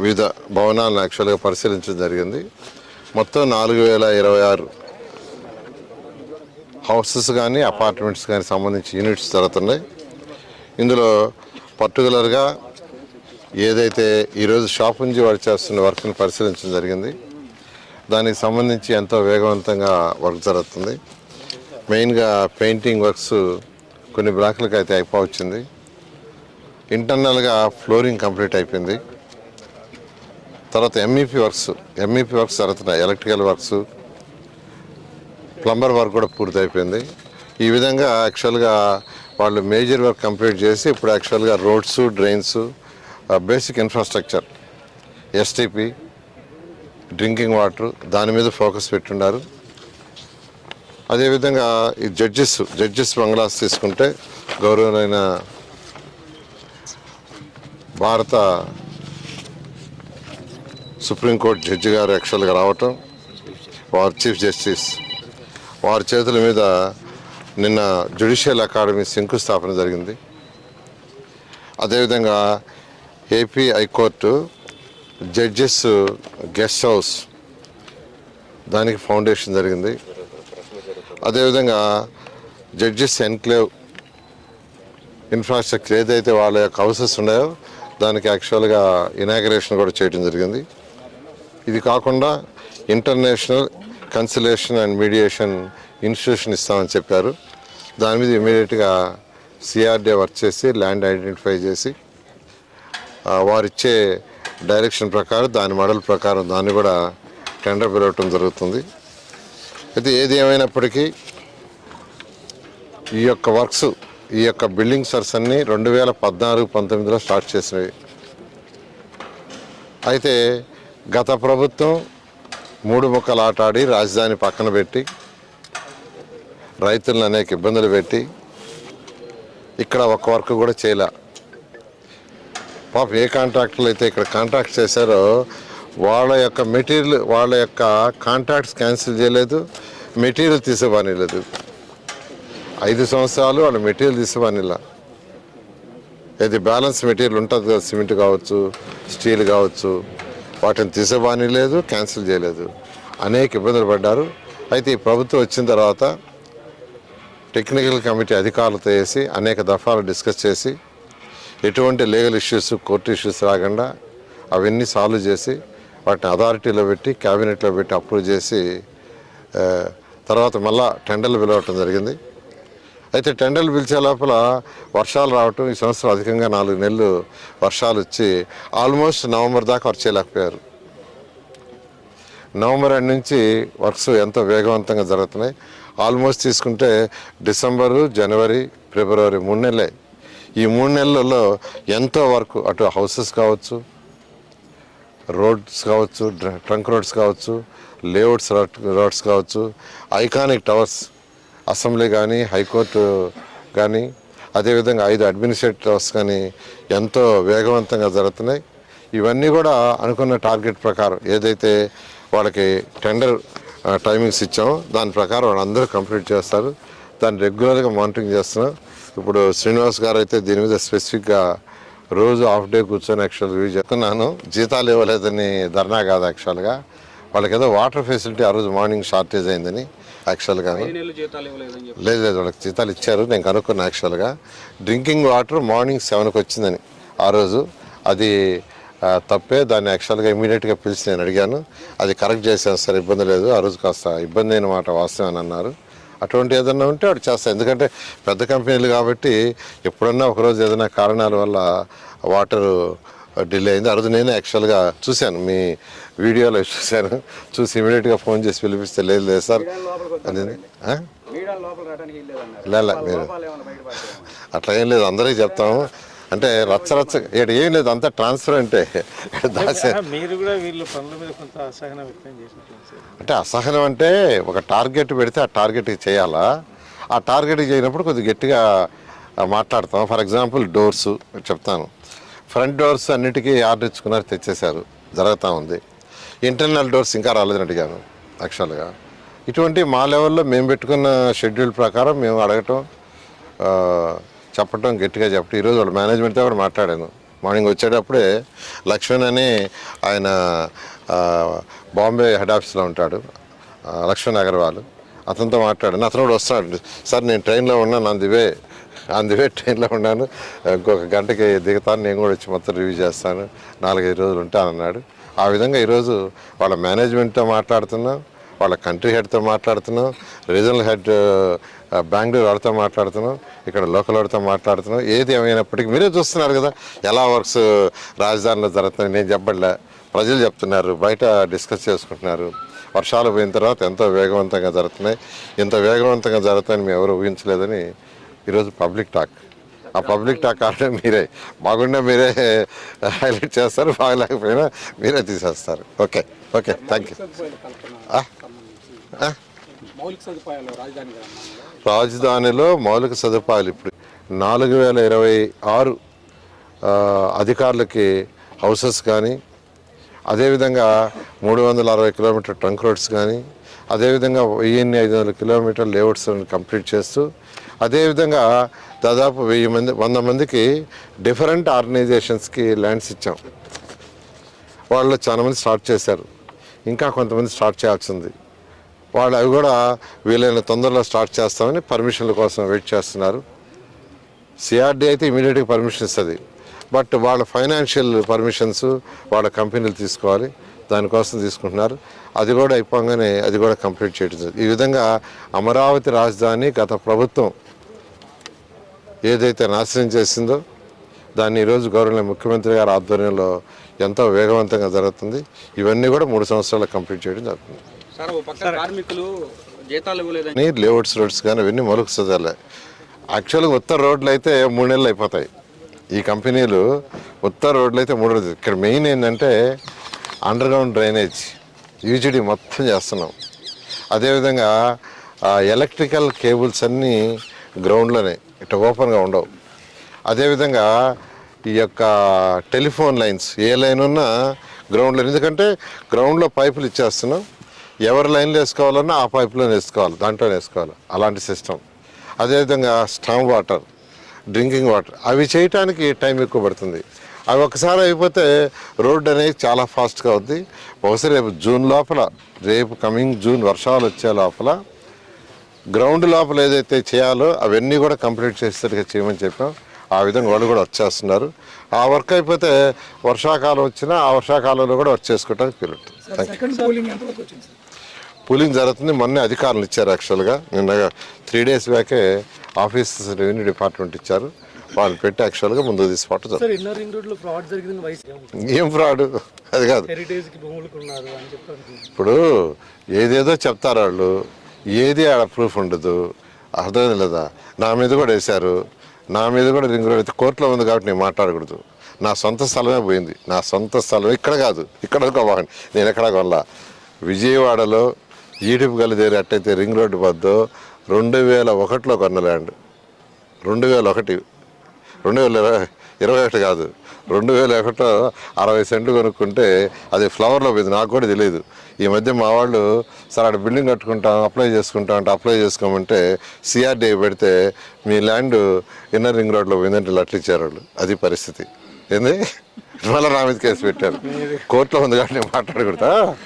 వివిధ భవనాలను యాక్చువల్గా పరిశీలించడం జరిగింది. మొత్తం 4026 హౌసెస్ కానీ అపార్ట్మెంట్స్ కానీ సంబంధించి యూనిట్స్ జరుగుతున్నాయి. ఇందులో పర్టికులర్గా ఏదైతే ఈరోజు షాప్ నుంచి వాడు చేస్తున్న వర్క్ని పరిశీలించడం జరిగింది. దానికి సంబంధించి ఎంతో వేగవంతంగా వర్క్ జరుగుతుంది. మెయిన్గా పెయింటింగ్ వర్క్స్ కొన్ని బ్లాక్లకు అయితే అయిపోవచ్చింది. ఇంటర్నల్గా ఫ్లోరింగ్ కంప్లీట్ అయిపోయింది. తర్వాత ఎంఈపీ వర్క్స్ జరుగుతున్నాయి. ఎలక్ట్రికల్ వర్క్స్, ప్లంబర్ వర్క్ కూడా పూర్తి అయిపోయింది. ఈ విధంగా యాక్చువల్గా వాళ్ళు మేజర్ వర్క్ కంప్లీట్ చేసి ఇప్పుడు యాక్చువల్గా roads, drains, basic infrastructure, STP, drinking water దాని మీద ఫోకస్ పెట్టున్నారు. అదేవిధంగా ఈ జడ్జెస్ బంగ్లాస్ తీసుకుంటే గౌరవనైన భారత సుప్రీంకోర్టు జడ్జి గారు యాక్చువల్గా రావటం, వారు చీఫ్ జస్టిస్ వారి చేతుల మీద నిన్న జ్యుడిషియల్ అకాడమీ శంకుస్థాపన జరిగింది. అదేవిధంగా AP high court judges guest house దానికి ఫౌండేషన్ జరిగింది. అదేవిధంగా జడ్జెస్ ఎన్క్లేవ్ ఇన్ఫ్రాస్ట్రక్చర్ ఏదైతే వాళ్ళ యొక్క హౌసెస్ ఉన్నాయో దానికి యాక్చువల్గా ఇనాగరేషన్ కూడా చేయడం జరిగింది. ఇది కాకుండా international cancellation and mediation institution ఇస్తామని చెప్పారు. దాని మీద ఇమీడియట్గా సిఆర్డీఏ వర్క్ చేసి ల్యాండ్ ఐడెంటిఫై చేసి వారిచ్చే డైరెక్షన్ ప్రకారం దాని మోడల్ ప్రకారం దాన్ని కూడా టెండర్ పిలవటం జరుగుతుంది. అయితే ఏది ఏమైనప్పటికీ ఈ యొక్క వర్క్స్, ఈ యొక్క బిల్డింగ్ సర్స్ అన్నీ 2014-19లో స్టార్ట్ చేసినవి. అయితే గత ప్రభుత్వం 3 ముక్కలు ఆటాడి రాజధాని పక్కన పెట్టి రైతులను అనేక ఇబ్బందులు పెట్టి ఇక్కడ ఒక్క వర్క్ కూడా చేయలే. పాపం ఏ కాంట్రాక్టర్లు అయితే ఇక్కడ కాంట్రాక్ట్ చేశారో వాళ్ళ యొక్క మెటీరియల్, వాళ్ళ యొక్క కాంట్రాక్ట్స్ క్యాన్సిల్ చేయలేదు, మెటీరియల్ తీసేవానిలేదు. 5 సంవత్సరాలు వాళ్ళ మెటీరియల్ తీసేవానిలా. ఏది బ్యాలెన్స్ మెటీరియల్ ఉంటుంది కదా, సిమెంట్ కావచ్చు, స్టీల్ కావచ్చు, వాటిని తీసేవాని లేదు, క్యాన్సిల్ చేయలేదు. అనేక ఇబ్బందులు పడ్డారు. అయితే ఈ ప్రభుత్వం వచ్చిన తర్వాత టెక్నికల్ కమిటీ అధికారులతో వేసి అనేక దఫాలు డిస్కస్ చేసి ఎటువంటి లీగల్ ఇష్యూస్, కోర్టు ఇష్యూస్ రాకుండా అవన్నీ సాల్వ్ చేసి వాటిని అథారిటీలో పెట్టి క్యాబినెట్లో పెట్టి అప్రూవ్ చేసి తర్వాత మళ్ళా టెండర్లు పిలవటం జరిగింది. అయితే టెండర్లు పిలిచే లోపల వర్షాలు రావటం, ఈ సంవత్సరం అధికంగా 4 నెలలు వర్షాలు వచ్చి ఆల్మోస్ట్ నవంబర్ దాకా వర్క్ చేయలేకపోయారు. నవంబర్ ఎండ్ నుంచి వర్క్స్ ఎంతో వేగవంతంగా జరుగుతున్నాయి. ఆల్మోస్ట్ తీసుకుంటే డిసెంబరు, జనవరి, ఫిబ్రవరి 3 నెలలే. ఈ 3 నెలలలో ఎంతో వర్క్, అటు హౌసెస్ కావచ్చు, రోడ్స్ కావచ్చు, ట్రంక్ రోడ్స్ కావచ్చు, లేఅవుట్స్ రోడ్స్ కావచ్చు, ఐకానిక్ టవర్స్, అసెంబ్లీ కానీ, హైకోర్టు కానీ, అదేవిధంగా 5 అడ్మినిస్ట్రేటివ్ టవర్స్ కానీ ఎంతో వేగవంతంగా జరుగుతున్నాయి. ఇవన్నీ కూడా అనుకున్న టార్గెట్ ప్రకారం ఏదైతే వాళ్ళకి టెండర్ టైమింగ్స్ ఇచ్చామో దాని ప్రకారం వాళ్ళందరూ కంప్లీట్ చేస్తారు. దాన్ని రెగ్యులర్గా మానిటరింగ్ చేస్తున్నాం. ఇప్పుడు శ్రీనివాస్ గారు అయితే దీని మీద స్పెసిఫిక్గా రోజు హాఫ్ డే కూర్చొని యాక్చువల్గా రివ్యూ చెప్తున్నాను. జీతాలు ఇవ్వలేదని ధర్నా కాదు, యాక్చువల్గా వాళ్ళకి ఏదో వాటర్ ఫెసిలిటీ ఆ రోజు మార్నింగ్ షార్టేజ్ అయిందని యాక్చువల్గా. లేదు వాళ్ళకి జీతాలు ఇచ్చారు, నేను కనుక్కున్నా. యాక్చువల్గా డ్రింకింగ్ వాటర్ మార్నింగ్ 7కి వచ్చిందని ఆ రోజు, అది తప్పే. దాన్ని యాక్చువల్గా ఇమీడియట్గా పిలిచి నేను అడిగాను, అది కరెక్ట్ చేశాను సార్, ఇబ్బంది లేదు. ఆ రోజు కాస్త ఇబ్బంది అయిన మాట వాస్తవం అని అన్నారు. అటువంటి ఏదన్నా ఉంటే వాడు చేస్తాను, ఎందుకంటే పెద్ద కంపెనీలు కాబట్టి ఎప్పుడన్నా ఒకరోజు ఏదైనా కారణాల వల్ల వాటర్ డిలే అయింది. ఆ రోజు నేను యాక్చువల్గా చూశాను, మీ వీడియోలో చూశాను. చూసి ఇమీడియట్గా ఫోన్ చేసి పిలిపిస్తే లేదు సార్ అని. లేదు మీరు అట్లా ఏం లేదు, అందరికీ చెప్తాము. అంటే రచ్చ ఇక్కడ ఏం లేదు, అంతా ట్రాన్స్ఫర్ అంటే అంటే అసహనం అంటే ఒక టార్గెట్ పెడితే ఆ టార్గెట్కి చేయాలా, ఆ టార్గెట్కి చేయనప్పుడు కొద్దిగా గట్టిగా మాట్లాడతాం. ఫర్ ఎగ్జాంపుల్ డోర్స్ చెప్తాను, ఫ్రంట్ డోర్స్ అన్నిటికీ ఆర్డర్ ఇచ్చుకున్నారు, తెచ్చేశారు, జరుగుతూ ఉంది. ఇంటర్నల్ డోర్స్ ఇంకా రాలేదని అడిగాను. యాక్చువల్గా ఇటువంటి మా లెవెల్లో మేము పెట్టుకున్న షెడ్యూల్ ప్రకారం మేము అడగటం, చెప్పటం, గట్టిగా చెప్పటం. ఈరోజు వాళ్ళ మేనేజ్మెంట్తో కూడా మాట్లాడాను. మార్నింగ్ వచ్చేటప్పుడే లక్ష్మణ్ అని ఆయన ఆ, బాంబే హెడ్ ఆఫీస్లో ఉంటాడు, లక్ష్మణ్ అగర్వాల్. అతనితో మాట్లాడాను. అతను కూడా వస్తున్నాడు. సార్ నేను ట్రైన్లో ఉన్నాను, అందువే ట్రైన్లో ఉన్నాను, ఇంకొక గంటకి దిగుతాను, నేను కూడా వచ్చి మొత్తం రివ్యూ చేస్తాను, 4-5 రోజులు ఉంటానన్నాడు. ఆ విధంగా ఈరోజు వాళ్ళ మేనేజ్మెంట్తో మాట్లాడుతున్నాం, వాళ్ళ కంట్రీ హెడ్తో మాట్లాడుతున్నాం, రీజనల్ హెడ్ బెంగళూరు వాడితో మాట్లాడుతున్నాం, ఇక్కడ లోకల్ వాడితో మాట్లాడుతున్నాం. ఏది ఏమైనప్పటికీ మీరే చూస్తున్నారు కదా ఎలా వర్క్స్ రాజధానిలో జరుగుతున్నాయి. నేను చెప్పట్లే, ప్రజలు చెప్తున్నారు, బయట డిస్కస్ చేసుకుంటున్నారు. వర్షాలు పోయిన తర్వాత ఎంతో వేగవంతంగా జరుగుతున్నాయి. ఇంత వేగవంతంగా జరుగుతాయని మేము ఎవరు ఊహించలేదని ఈరోజు పబ్లిక్ టాక్. ఆ పబ్లిక్ టాక్ అంటే మీరే బాగుండా మీరే హైలైట్ చేస్తారు, బాగలేకపోయినా మీరే తీసేస్తారు. Okay okay, thank you. రాజధానిలో మౌలిక సదుపాయాలు ఇప్పుడు 4026 అధికారులకి హౌసెస్ కానీ, అదేవిధంగా 360 కిలోమీటర్ ట్రంక్ రోడ్స్ కానీ, అదేవిధంగా 1500 కిలోమీటర్ లేఅవుట్స్ కంప్లీట్ చేస్తూ, అదేవిధంగా దాదాపు 100 మందికి డిఫరెంట్ ఆర్గనైజేషన్స్కి ల్యాండ్స్ ఇచ్చాం. వాళ్ళు చాలా మంది స్టార్ట్ చేశారు, ఇంకా కొంతమంది స్టార్ట్ చేయాల్సింది. వాళ్ళు అవి కూడా వీలైన తొందరలో స్టార్ట్ చేస్తామని పర్మిషన్ల కోసం వెయిట్ చేస్తున్నారు. సిఆర్డీ అయితే ఇమీడియట్గా పర్మిషన్ ఇస్తుంది, బట్ వాళ్ళ ఫైనాన్షియల్ పర్మిషన్స్ వాళ్ళ కంపెనీలు తీసుకోవాలి, దానికోసం తీసుకుంటున్నారు. అది కూడా అయిపోగానే అది కూడా కంప్లీట్ చేయడం. ఈ విధంగా అమరావతి రాజధాని గత ప్రభుత్వం ఏదైతే నాశనం చేసిందో దాన్ని ఈరోజు గౌరవ ముఖ్యమంత్రి గారి ఆధ్వర్యంలో ఎంతో వేగవంతంగా జరుగుతుంది. ఇవన్నీ కూడా 3 సంవత్సరాలు కంప్లీట్ చేయడం జరుగుతుంది. లేఅవుట్స్ రోడ్స్ కానీ ఇవన్నీ మరొక సదాలే. యాక్చువల్గా ఉత్తర రోడ్లు అయితే 3 నెలలు అయిపోతాయి. ఈ కంపెనీలు ఉత్తర రోడ్లు అయితే 3 రోజులు. ఇక్కడ మెయిన్ ఏంటంటే అండర్ గ్రౌండ్ డ్రైనేజ్ యూజీడీ మొత్తం చేస్తున్నాం. అదేవిధంగా ఎలక్ట్రికల్ కేబుల్స్ అన్నీ గ్రౌండ్లోనే, ఇట్లా ఓపెన్గా ఉండవు. అదేవిధంగా ఈ యొక్క టెలిఫోన్ లైన్స్ ఏ లైన్ ఉన్నా గ్రౌండ్లో, ఎందుకంటే గ్రౌండ్లో పైపులు ఇచ్చేస్తున్నాం. ఎవరి లైన్లో వేసుకోవాలన్నా ఆ పైపులో వేసుకోవాలి, దాంట్లోనే వేసుకోవాలి, అలాంటి సిస్టమ్. అదేవిధంగా స్టామ్ వాటర్, డ్రింకింగ్ వాటర్, అవి చేయటానికి టైం ఎక్కువ పడుతుంది. అవి ఒకసారి అయిపోతే రోడ్డు అనేది చాలా ఫాస్ట్గా అవుద్ది. బహుశా రేపు కమింగ్ జూన్ వర్షాలు వచ్చే లోపల గ్రౌండ్ లోపల ఏదైతే చేయాలో అవన్నీ కూడా కంప్లీట్ చేసేట్టుగా చేయమని చెప్పాం. ఆ విధంగా వాళ్ళు కూడా వచ్చేస్తున్నారు. ఆ వర్క్ అయిపోతే వర్షాకాలం వచ్చినా ఆ వర్షాకాలంలో కూడా వర్క్ చేసుకోవడానికి వీలుంటుంది. పూలింగ్ జరుగుతుంది. మొన్నే అధికారులు ఇచ్చారు. యాక్చువల్గా నిన్న 3 days బ్యాకే ఆఫీస్ రెవెన్యూ డిపార్ట్మెంట్ ఇచ్చారు, వాళ్ళు పెట్టి యాక్చువల్గా ముందు తీసుకోవటం. ఏం ఫ్రాడ్ అది కాదు. ఇప్పుడు ఏదేదో చెప్తారు వాళ్ళు, ఏది ఆడ ప్రూఫ్ ఉండదు, అర్థం లేదా. నా మీద కూడా వేశారు, నా మీద కూడా రింగ్ రోడ్ అయితే కోర్టులో ఉంది కాబట్టి నేను మాట్లాడకూడదు. నా సొంత స్థలమే పోయింది, నా సొంత స్థలం ఇక్కడ కాదు, ఇక్కడ అనుకోవాలి. నేను ఎక్కడ కొనలా. విజయవాడలో ఈడిపు గలిదేరి అట్టయితే రింగ్ రోడ్డు వద్దు 2001లో కొన్న ల్యాండ్. 2021 కాదు, 2001లో 60 సెంట్లు కొనుక్కుంటే అది ఫ్లవర్లో పోయింది. నాకు కూడా తెలియదు. ఈ మధ్య మా వాళ్ళు సార్ అక్కడ బిల్డింగ్ కట్టుకుంటాం, అప్లై చేసుకుంటాం అంటే అప్లై చేసుకోమంటే సిఆర్డీ పెడితే మీ ల్యాండ్ ఇన్నర్ రింగ్ రోడ్లో పోయిందంటే లట్లు ఇచ్చారు వాళ్ళు. అది పరిస్థితి. ఏంది మళ్ళీ నా మీద కేసు పెట్టారు. కోర్టులో ఉంది కాబట్టి నేను మాట్లాడకూడదా?